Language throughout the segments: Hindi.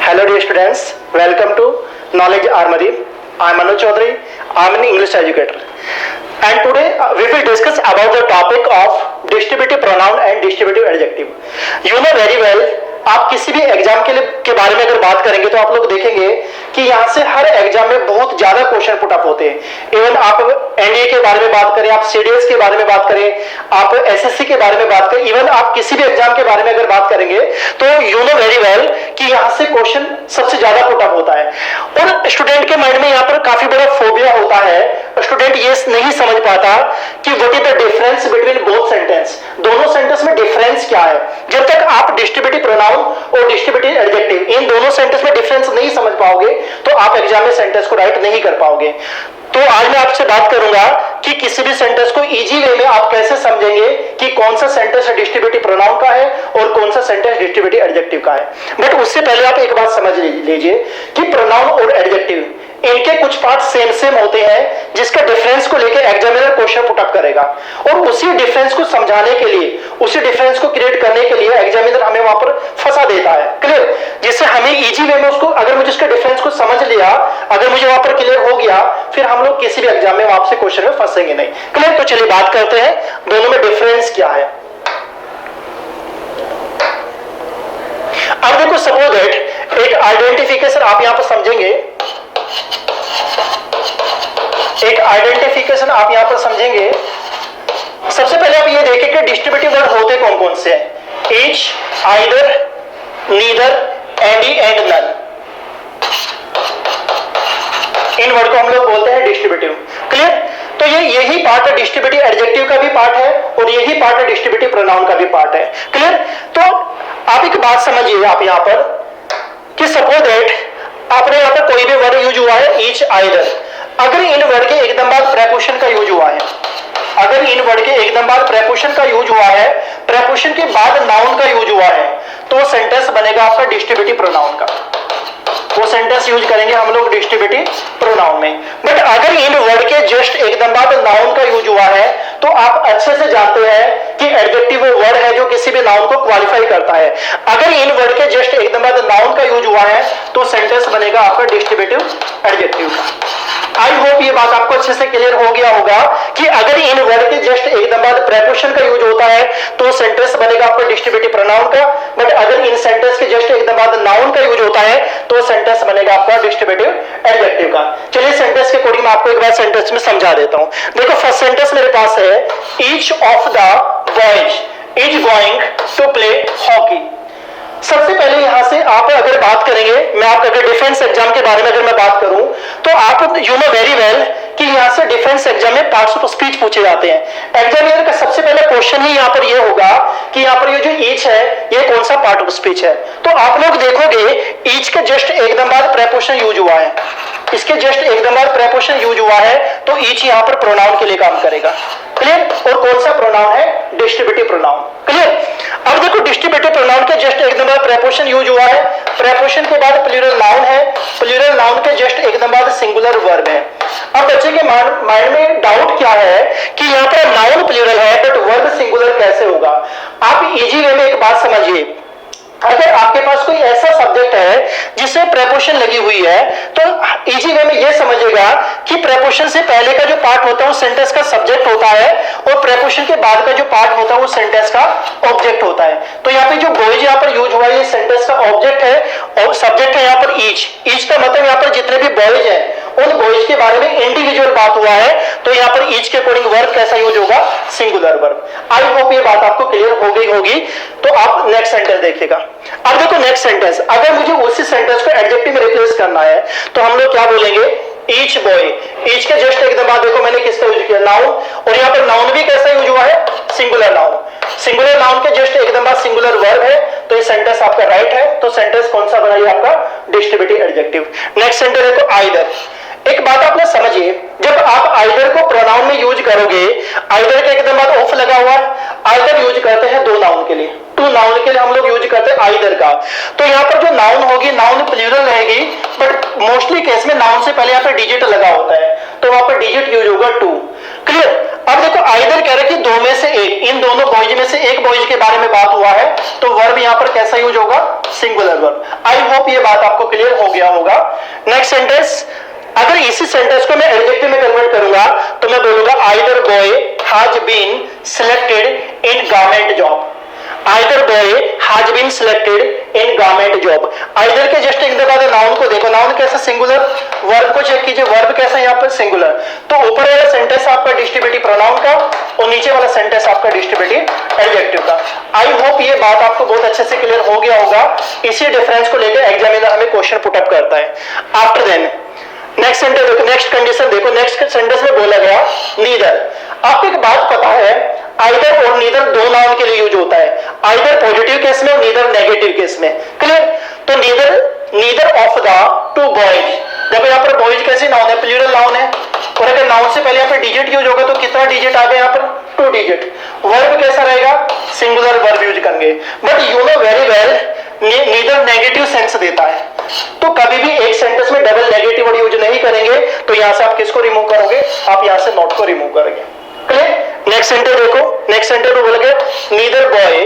Hello dear students, welcome to Knowledge Armory. I am Manoj Chaudhary. I am an English educator. And today we will discuss about the topic of distributive pronoun and distributive adjective. You know very well, आप किसी भी एग्जाम के बारे में अगर बात करेंगे तो आप लोग देखेंगे कि यहाँ से हर एग्जाम में बहुत ज्यादा क्वेश्चन पुट अप होते हैं। इवन आप एनडीए के बारे में बात करें, आप सीडीएस के बारे में बात करें, आप एसएससी के बारे में बात करें, इवन आप किसी भी एग्जाम के बारे में अगर बात करेंगे तो यू नो वेरी वेल कि यहाँ से क्वेश्चन सबसे ज्यादा पुट अप होता है। और स्टूडेंट के माइंड में यहाँ पर काफी बड़ा फोबिया होता है। स्टूडेंट ये नहीं समझ पाता कि what is the difference between both sentence, दोनों सेंटेंस में डिफरेंस क्या है। जब तक आप डिस्ट्रीब्यूटिव प्रोनाउन और डिस्ट्रीब्यूटिव एडजेक्टिव इन दोनों सेंटेंस में डिफरेंस नहीं समझ पाओगे तो आप एग्जाम में सेंटेंस को राइट नहीं कर पाओगे। तो आज मैं आपसे बात करूंगा कि किसी भी सेंटेंस को इजी वे में आप कैसे समझेंगे कि कौन सा सेंटेंस डिस्ट्रीब्यूटिव प्रोनाउन का है और कौन सा सेंटेंस डिस्ट्रीब्यूटिव एडजेक्टिव का है। बट उससे पहले आप एक बात समझ लीजिए कि प्रोनाउन और एडजेक्टिव इनके कुछ पार्ट सेम होते हैं जिसका डिफरेंस को लेकर एग्जामिनर क्वेश्चन पुट अप करेगा और उसी डिफरेंस को समझाने के लिए, उसी डिफरेंस को क्रिएट करने के लिए एग्जामिनर हमें वहां पर फंसा देता है। क्लियर? जिससे हमें इजी वे में उसको, अगर मुझे उसके डिफरेंस को समझ लिया, अगर मुझे वहां पर क्लियर हो गया, फिर हम लोग किसी भी एग्जाम में वहां से क्वेश्चन में फंसेंगे नहीं। क्लियर? तो चलिए बात करते हैं दोनों में डिफरेंस क्या है। अब देखो, सपोज दैट एक आइडेंटिफिकेशन आप यहां पर समझेंगे, एक आइडेंटिफिकेशन आप यहां पर समझेंगे। सबसे पहले आप ये देखें कि डिस्ट्रीब्यूटिव वर्ड होते कौन कौन से हैं। Each, either, neither, any and none. इन वर्ड को हम लोग बोलते हैं डिस्ट्रीब्यूटिव। क्लियर? तो ये यही पार्ट है, डिस्ट्रीब्यूटिव एडजेक्टिव का भी पार्ट है और यही पार्ट है डिस्ट्रीब्यूटिव प्रोनाउन का भी पार्ट है। क्लियर? तो आप एक बात समझिए आप यहां पर कि सपोज दैट आपने यहां पर कोई भी वर्ड यूज हुआ है, ईच, आइदर, अगर इन वर्ड के एकदम बाद प्रेपोजिशन का यूज हुआ है, अगर इन वर्ड के एकदम बाद प्रेपोजिशन का यूज हुआ है, प्रेपोजिशन के बाद नाउन का यूज हुआ है, तो सेंटेंस बनेगा आपका डिस्ट्रीब्यूटिव प्रोनाउन का। वो सेंटेंस यूज करेंगे हम लोग डिस्ट्रीब्यूटिव प्रोनाउन में। बट अगर इन वर्ड के जस्ट एकदम बाद नाउन का यूज हुआ है तो आप अच्छे से जानते हैं कि एडजेक्टिव वो वर्ड है जो किसी भी नाउन को क्वालिफाई करता है। अगर इन वर्ड के जस्ट एकदम बाद नाउन का यूज हुआ है तो सेंटेंस बनेगा आपका डिस्ट्रीब्यूटिव एडजेक्टिव का। आई होप ये बात आपको अच्छे से क्लियर हो गया होगा कि अगर इन वर्ड के जस्ट एकदम बाद प्रेपोजिशन का यूज होता है तो सेंटेंस बनेगा आपका डिस्ट्रीब्यूटिव प्रोनाउन का। बट अगर इन सेंटेंस के जस्ट एकदम बाद नाउन का यूज होता है तो सेंटेंस बनेगा आपका डिस्ट्रीब्यूटिव एडजेक्टिव का। चलिए सेंटेंस के अकॉर्डिंग मैं आपको एक बार सेंटेंस में समझा देता हूं। देखो, फर्स्ट सेंटेंस मेरे पास है, each of the boys is going to play hockey. सबसे पहले यहां से आप अगर बात करेंगे, मैं आप अगर डिफेंस एग्जाम के बारे में अगर मैं बात करूं तो आप यू नो वेरी वेल कि यहां से डिफेंस एग्जाम में पार्ट्स ऑफ स्पीच पूछे जाते हैं। एग्जामिनर का सबसे पहले क्वेश्चन ही यहां पर ये होगा कि यहां पर ये जो ईच है ये कौन सा पार्ट ऑफ स्पीच है। तो आप लोग देखोगे ईच के जस्ट एकदम बाद प्रेपोजिशन यूज हुआ है, इसके जस्ट एकदम बाद प्रेपोजिशन यूज हुआ है तो ईच यहां पर प्रोनाउन के लिए काम करेगा। क्लियर? और कौन सा प्रोनाउन है? Distributive pronoun. क्लियर? अब देखो, डिस्ट्रीब्यूटिव प्रोनाउन के जस्ट एकदम बाद प्रेपोजिशन यूज हुआ है, प्रेपोजिशन के बाद प्लूरल नाउन है, प्लूरल नाउन के जस्ट एकदम बाद सिंगुलर वर्ब है। अब बच्चे के माइंड में डाउट क्या है कि यहां पर नाउन प्लूरल है बट वर्ब सिंगुलर कैसे होगा। आप इजी वे में एक बात समझिए, अगर आपके पास कोई ऐसा सब्जेक्ट है जिसमें प्रेपोजिशन लगी हुई है तो इजी वे में यह समझेगा कि प्रेपोजिशन से पहले का जो पार्ट होता है वो सेंटेंस का सब्जेक्ट होता है और प्रेपोजिशन के बाद का जो पार्ट होता है वो सेंटेंस का ऑब्जेक्ट होता है। तो यहाँ पे जो बॉयज यहाँ पर यूज हुआ है ये सेंटेंस का ऑब्जेक्ट है और सब्जेक्ट है यहाँ पर ईच। ईच का मतलब यहाँ पर जितने भी बॉयज हैं उन बॉयज के बारे में इंडिविजुअल बात हुआ है तो यहाँ पर ईच के अकॉर्डिंग वर्ब कैसा यूज होगा? Singular verb. आई होप ये बात आपको क्लियर हो गई होगी। तो आप नेक्स्ट सेंटेंस देखिएगा। अब देखो नेक्स्ट सेंटेंस, अगर मुझे उसी सेंटेंस को एडजेक्टिव में रिप्लेस करना है तो हम लोग क्या बोलेंगे? Each boy. ईच के जस्ट एकदम बाद देखो मैंने किसका यूज किया? नाउन। और यहाँ पर नाउन भी कैसा यूज हुआ है? Singular noun. सिंगुलर नाउन के जस्ट एकदम बाद सिंगुलर वर्ब है तो ये सेंटेंस आपका राइट है। तो सेंटेंस कौन सा बना? ये आपका डिस्ट्रीब्यूटिव एडजेक्टिव। नेक्स्ट सेंटेंस देखो, आइदर। एक बात आप लोग समझिए, जब आप आइदर को प्रोनाउन में यूज करोगे, आइदर के एकदम बाद ऑफ लगा हुआ है, आइदर यूज करते हैं दो नाउन के लिए, टू नाउन के लिए हम लोग यूज करते हैं आइदर का। तो यहाँ पर जो नाउन होगी, नाउन प्लूरल रहेगी बट मोस्टली केस में नाउन से पहले यहाँ पर डिजिट लगा होता है तो वहां पर डिजिट यूज होगा टू। क्लियर? अब देखो, आइदर कह रहे कि दो में से एक, इन दोनों बॉयज में से एक बॉयज के बारे में बात हुआ है तो वर्ब यहाँ पर कैसा यूज होगा? Singular verb. आई होप ये बात आपको क्लियर हो गया होगा। नेक्स्ट सेंटेंस, अगर इसी सेंटेंस को मैं एडजेक्टिव में कन्वर्ट करूंगा तो मैं बोलूंगा either boy has been selected in government job. Either boy has been selected in government job. Either के जस्ट एक बाद नाउन को देखो, नाउन कैसा सिंगुलर, वर्ब को चेक कीजिए, वर्ब कैसा यहाँ पर सिंगुलर। तो ऊपर वाला सेंटेंस आपका डिस्ट्रीब्यूटिव प्रोनाउन का और नीचे वाला सेंटेंस आपका डिस्ट्रीब्यूटिव एडजेक्टिव का। आई होप ये बात आपको बहुत अच्छे से क्लियर हो गया होगा। इसी डिफरेंस को लेकर एग्जामिनर हमें क्वेश्चन पुटअप करता है। आफ्टर देन नेक्स्ट सेंटेंस देखो, नेक्स्ट कंडीशन देखो, नेक्स्ट सेंटेंस में बोला गया नीदर। आपको एक बात पता है, आइदर और नीदर दो नाउन के लिए यूज होता है, आइदर पॉजिटिव केस में और नीदर नेगेटिव केस में। क्लियर? तो neither of the two boys, देखो यहाँ पर बॉयज कैसे नाउन है, प्लूरल नाउन है, और अगर नाउन से पहले यहाँ पर डिजिट यूज होगा तो कितना डिजिट आ गया यहाँ पर, 2 डिजिट। वर्ब कैसा रहेगा, सिंगुलर वर्ब यूज करेंगे। But you know very well neither negative sense देता है, तो कभी भी एक सेंटेंस में डबल नेगेटिव वर्ड यूज नहीं करेंगे। तो यहां से आप किसको रिमूव करोगे, आप यहां से नॉट को रिमूव करेंगे। क्लियर? नेक्स्ट सेंटेंस देखो, नेक्स्ट सेंटेंस में बोलेंगे neither boy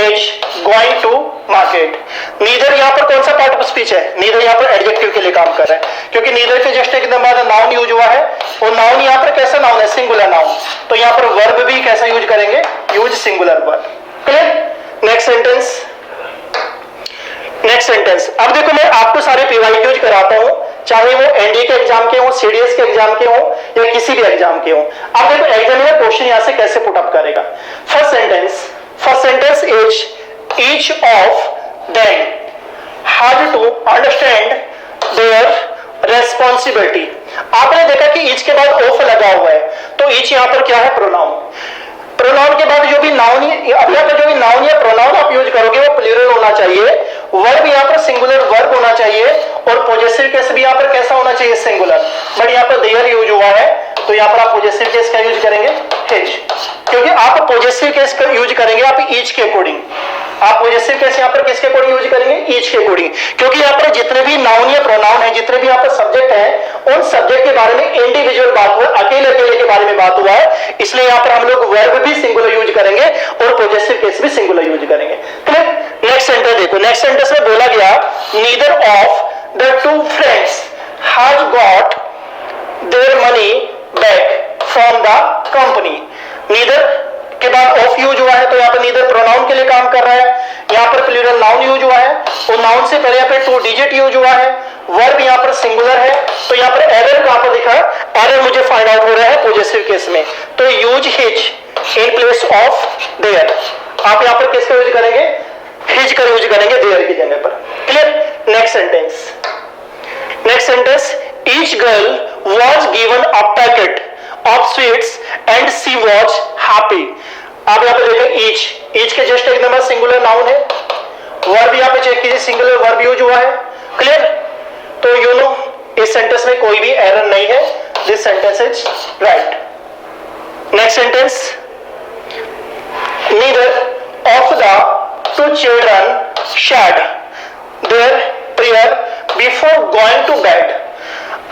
is going to market. Neither यहां पर कौन सा पार्ट ऑफ स्पीच है, नीदर यहां पर एडजेक्टिव के लिए काम कर रहा है, क्योंकि नीदर के जस्ट एकदम बाद नाउन यूज हुआ है, और नाउन यहां पर कैसा नाउन है, सिंगुलर नाउन। तो यहां पर वर्ब भी कैसा यूज करेंगे, use singular verb. Clear? Next sentence, next sentence. अब देखो मैं आपको सारे पीवाई यूज कराता हूं, चाहे वो एनडी के एग्जाम के हो, सीडीएस के एग्जाम के हो, या किसी भी एग्जाम के हो। अब देखो एग्जामिनर क्वेश्चन यहां से कैसे पुट अप करेगा। First sentence is each of them had to understand their responsibility. आपने देखा कि ईच के बाद ऑफ लगा हुआ है, तो ईच यहां पर क्या है, प्रोनाउन। प्रोनाउन के बाद जो भी नाउन, अभी यहाँ पर जो भी नाउन या प्रोनाउन आप यूज करोगे वो प्लूरल होना चाहिए, वर्ब यहाँ पर सिंगुलर वर्ब होना चाहिए, और पोजेसिव केस भी यहाँ पर कैसा होना चाहिए, सिंगुलर। बट यहाँ पर देयर यूज हुआ है, तो यहाँ पर आप पोजेसिव केस का यूज करेंगे, हिज, क्योंकि आप पोजेसिव केस का यूज करेंगे आप ईच के अकॉर्डिंग। आप पोजेसिव केस यहाँ पर किसके अकॉर्डिंग यूज करेंगे, ईच के अकॉर्डिंग, क्योंकि यहाँ पर जितने भी नाउन या प्रोनाउन है, जितने भी यहाँ पर सब्जेक्ट है, उन सब्जेक्ट के बारे में इंडिविजुअल बात हुआ, अकेले अकेले के बारे में बात हुआ है, इसलिए यहाँ पर हम लोग वर्ब भी सिंगुलर यूज करेंगे और पोजेसिव केस भी सिंगुलर यूज करेंगे। क्लियर? नेक्स्ट सेंटेंस देखो, नेक्स्ट सेंटेंस में बोला गया neither of the to friends has got their money back from the company. Neither के बाद ऑफ यूज हुआ है, तो यहाँ पर नीदर प्रोनाउन के लिए काम कर रहा है, यहाँ पर प्लूरल नाउन यूज हुआ है, और नाउन से पहले यहाँ पर 2 डिजिट यूज हुआ है, वर्ब यहाँ पर सिंगुलर है, तो यहाँ पर एरर कहां पर दिखा है, एरर मुझे फाइंड आउट हो रहा है पोजेसिव केस में, तो use his in place of there. आप यहाँ पर किसका यूज करेंगे, हिज का यूज करेंगे देयर की जगह पर। Clear? Next sentence, each girl was given a packet of sweets and she was happy. आप यहाँ पे देखें ईच के जस्ट एक नंबर सिंगुलर नाउन है, वर्ब यहाँ पे चेक कीजिए, सिंगुलर वर्ब यूज हुआ है। क्लियर? तो यू नो इस सेंटेंस में कोई भी एरर नहीं है, this sentence is right. Next sentence, neither of the two children said their prayer before going to bed.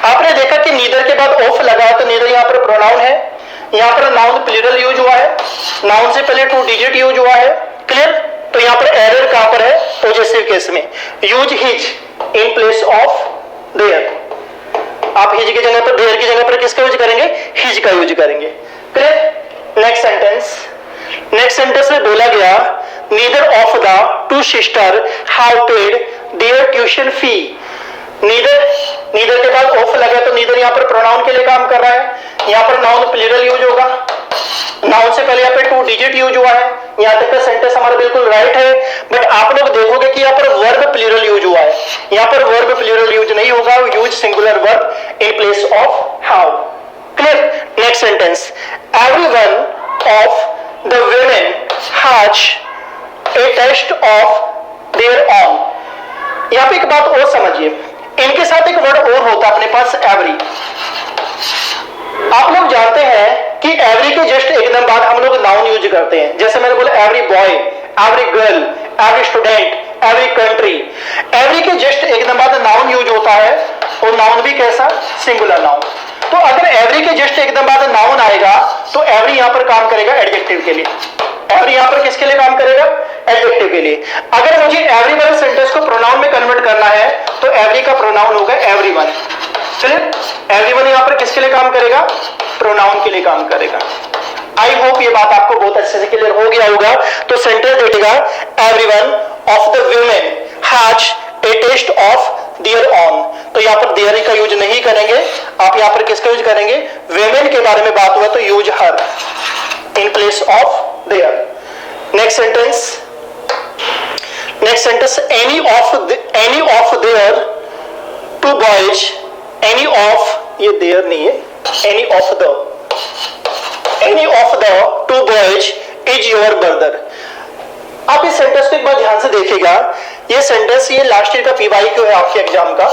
आपने देखा कि नीदर के बाद ऑफ लगा, तो नीदर यहाँ पर प्रोनाउन है, यहाँ पर नाउन प्लूरल यूज हुआ है, नाउन से पहले 2 डिजिट यूज हुआ है। क्लियर? तो यहाँ पर एरर कहां पर है, पॉजेसिव केस में, use his in place of there. आप हिज की जगह पर, देयर की जगह पर किसका यूज करेंगे, हिज का यूज करेंगे। क्लियर? नेक्स्ट सेंटेंस में बोला गया neither of the two sister have paid their tuition fee. Neither के बाद ऑफ लगा, तो नीदर यहाँ पर प्रोनाउन के लिए काम कर रहा है, यहाँ पर नाउन प्लूरल यूज होगा, नाउन से पहले यहाँ पे 2 डिजिट यूज हुआ है, यहाँ तक का सेंटेंस हमारा बिल्कुल राइट है। बट आप लोग देखोगे कि यहाँ पर वर्ब प्लूरल यूज हुआ है, यहाँ पर वर्ब प्लूरल यूज नहीं होगा, use singular verb in place of how. Clear? Next sentence, everyone of the women has a taste of their own. यहाँ पे एक बात और समझिए, इनके साथ एक वर्ड और होता है अपने पास, एवरी। आप लोग जानते हैं कि एवरी के जस्ट एकदम बाद हम लोग नाउन यूज करते हैं, जैसे मैंने बोला every boy, every girl, every student, every country. Every के जस्ट एकदम बाद नाउन यूज होता है, और नाउन भी कैसा, सिंगुलर नाउन। तो अगर एवरी के जस्ट एकदम बाद नाउन आएगा, तो एवरी यहां पर काम करेगा एडजेक्टिव के लिए। एवरी यहां पर किसके लिए काम करेगा, एडजेक्टिव के लिए। अगर मुझे एवरी वाले सेंटेंस को प्रोनाउन में कन्वर्ट करना है तो एवरी का प्रोनाउन होगा एवरीवन। चलिए, एवरीवन यहां पर किसके लिए काम करेगा? प्रोनाउन के लिए काम करेगा। आई होप ये बात आपको बहुत अच्छे से क्लियर हो गया होगा। तो सेंटेंस बैठेगा everyone of the women has a taste of their own. तो यहां पर देयर का यूज नहीं करेंगे, आप यहां पर किसका यूज करेंगे? वुमेन के बारे में बात हुआ तो use her in place of their. Next sentence any of their two boys, any of, ये देयर नहीं है, any of the two boys is your brother. आप इस सेंटेंस को एक बार ध्यान से देखिएगा। ये सेंटेंस ये लास्ट ईयर का पीवाईक्यू है आपके एग्जाम का।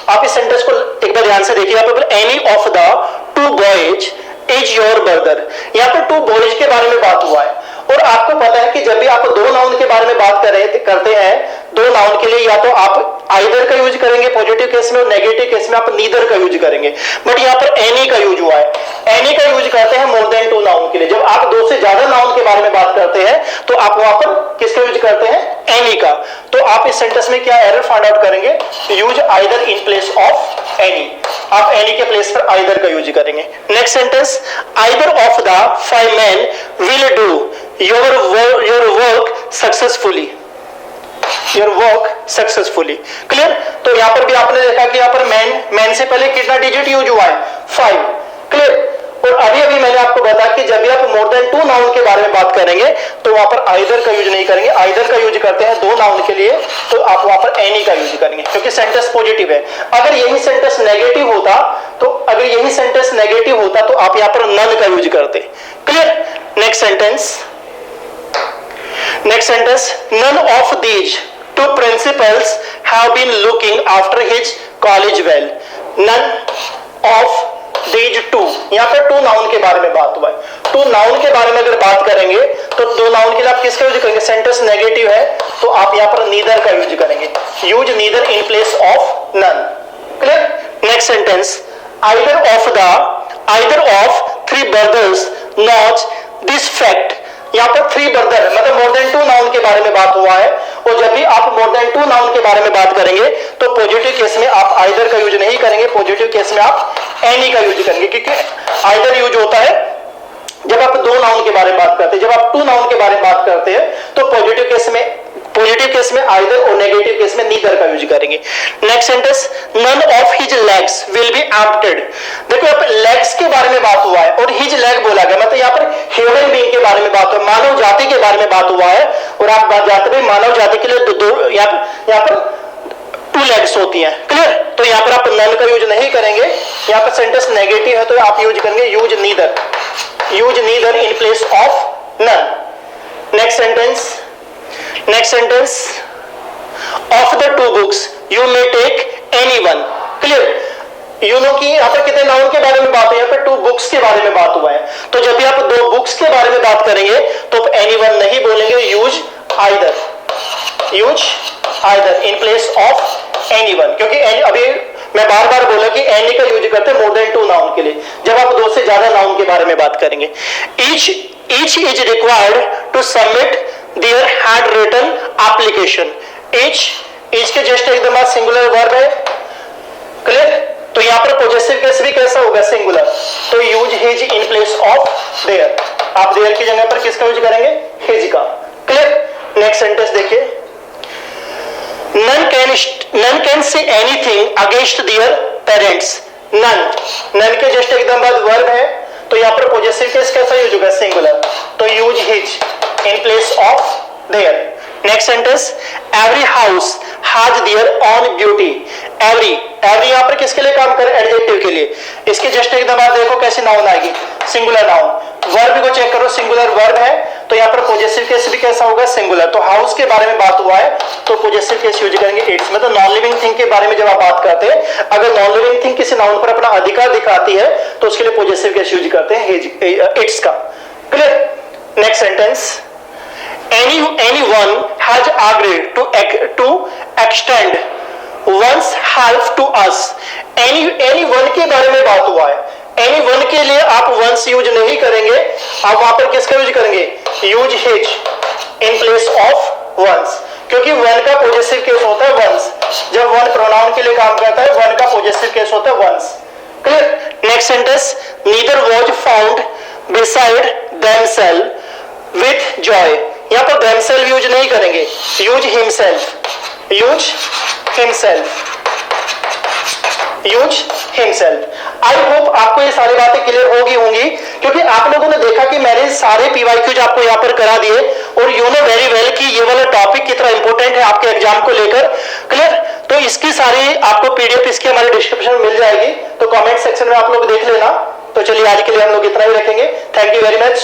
आप इस सेंटेंस को एक बार ध्यान से देखिएगा। यहाँ पर any of the two boys is your brother, यहाँ पर टू बॉयज के बारे में बात हुआ है। और आपको पता है कि जब भी आप दो नाउन के बारे में बात करते हैं, दो नाउन के लिए या तो आप आइदर का यूज करेंगे पॉजिटिव केस में और नेगेटिव केस में आप नीदर का यूज करेंगे। बट यहाँ पर एनी का यूज हुआ है। एनी का यूज करते हैं मोर देन टू नाउन के लिए। जब आप दो से ज्यादा नाउन के बारे में बात करते हैं तो आप वहां पर किसका यूज करते हैं? एनी का। तो आप इस सेंटेंस में क्या एरर फाइंड आउट करेंगे? Use either in place of any. आप एनी के प्लेस पर आइदर का यूज करेंगे। Next sentence either of the 5 men will do your work successfully। Your work successfully. Clear? तो यहां पर भी आपने देखा कि यहां पर मैन से पहले कितना डिजिट यूज हुआ है? 5। क्लियर? और अभी मैंने आपको बताया कि जब भी आप मोर देन टू नाउन के बारे में बात करेंगे तो वहां पर आइदर का यूज नहीं करेंगे। आइदर का यूज करते हैं दो नाउन के लिए तो आप वहां पर एनी का यूज करेंगे क्योंकि सेंटेंस पॉजिटिव है। अगर यही सेंटेंस नेगेटिव होता तो आप यहां पर नन का यूज करते। Clear? Next sentence none of these two principals have been looking after his college well। none of these two, यहां पर टू नाउन के बारे में बात हुआ है। टू नाउन के बारे में अगर बात करेंगे तो दो नाउन के लिए आप किसका यूज करेंगे? सेंटेंस नेगेटिव है तो आप यहां पर नीदर का यूज करेंगे। Use neither in place of none. Clear? Next sentence either of 3 brothers knows this fact। यहां पर 3 ब्रदर मतलब मोर देन टू नाउन के बारे में बात हुआ है। और जब भी आप मोर देन टू नाउन के बारे में बात करेंगे तो पॉजिटिव केस में आप आइदर का यूज नहीं करेंगे, पॉजिटिव केस में आप एनी का यूज करेंगे क्योंकि आइदर यूज होता है जब आप दो नाउन के बारे में बात करते हैं। जब आप टू नाउन के बारे में बात करते हैं तो पॉजिटिव केस में आइदर और नेगेटिव केस में नीदर का यूज करेंगे। Next sentence none of his legs will be emptied. देखो यहाँ पर लेग्स के बारे में बात हुआ है और हिज लेग बोला गया, मतलब यहाँ पर ह्यूमन बीइंग के बारे में बात हुआ, मानव जाति के बारे में बात हुआ है। और आप बात जाते हैं मानव जाति के लिए दो यहाँ पर 2 लेग्स होती हैं। क्लियर? तो यहाँ पर आप नन का यूज नहीं करेंगे। यहाँ पर सेंटेंस नेगेटिव है तो आप यूज करेंगे use neither in place of none. Next sentence of the 2 books you may take any one। Clear? You know कि यहाँ पर कितने नाउन के बारे में बात है? यहाँ पर 2 books के बारे में बात हुआ है। तो जब भी आप 2 books के बारे में बात करेंगे तो एनी वन नहीं बोलेंगे, use either in place of any one. क्योंकि अभी मैं बार बार बोला कि एनी का यूज करते हैं मोर देन टू नाउन के लिए जब आप 2 से ज्यादा नाउन के बारे में बात करेंगे। each is required to submit their handwritten application। each के जस्ट एकदम बाद सिंगुलर वर्ब है। क्लियर? तो यहां पर पॉजेसिव केस भी कैसा होगा? सिंगुलर। तो use his in place of there. आप देयर की जगह पर किसका यूज करेंगे? हिज का। क्लियर? नेक्स्ट सेंटेंस देखिए none can say anything against their parents। none के जस्ट एकदम बाद वर्ब है तो यहां पर पॉजेसिव केस कैसा यूज होगा? सिंगुलर। तो use his in place of their. Next sentence every house has their own beauty. Every यहां पर किसके लिए काम कर? एडजेक्टिव के लिए। इसके जस्ट एकदम बाद देखो कैसे नाउन आएगी? Singular noun. वर्ब को चेक करो, सिंगुलर वर्ब है तो यहां पर पॉजेसिव केस भी कैसा होगा? सिंगुलर। तो हाउस के बारे में बात हुआ है तो पॉजेसिव केस यूज करेंगे इट्स। मतलब नॉन लिविंग थिंग के बारे में जब आप बात करते हैं, अगर नॉन लिविंग थिंग किसी नाउन पर अपना अधिकार दिखाती है तो उसके लिए पॉजेसिव केस यूज करते हैं इट्स का। Clear? Next sentence anyone has agreed to extend one's help to us। anyone के बारे में बात हुआ है। anyone के लिए आप once यूज नहीं करेंगे, आप वहां पर किसका यूज करेंगे? Use his in place of one's, क्योंकि वन का पॉजेसिव केस होता है वंस। जब वन प्रोनाउन के लिए काम करता है, वन का पॉजेसिव केस होता है one's. Clear? Next sentence, neither was found beside themselves with joy. यहां पर देमसेल्फ यूज नहीं करेंगे, use himself, use himself, use himself. I hope आपको ये सारी बातें क्लियर होगी होंगी, क्योंकि आप लोगों ने देखा कि मैंने सारे पीवाईक्यूज आपको यहां पर करा दिए और यू नो वेरी वेल कि ये वाला टॉपिक कितना इंपॉर्टेंट है आपके एग्जाम को लेकर। क्लियर? तो इसकी सारी आपको पीडीएफ इसकी हमारे डिस्क्रिप्शन में मिल जाएगी, तो कमेंट सेक्शन में आप लोग देख लेना। तो चलिए आज के लिए हम लोग इतना ही रखेंगे। Thank you very much.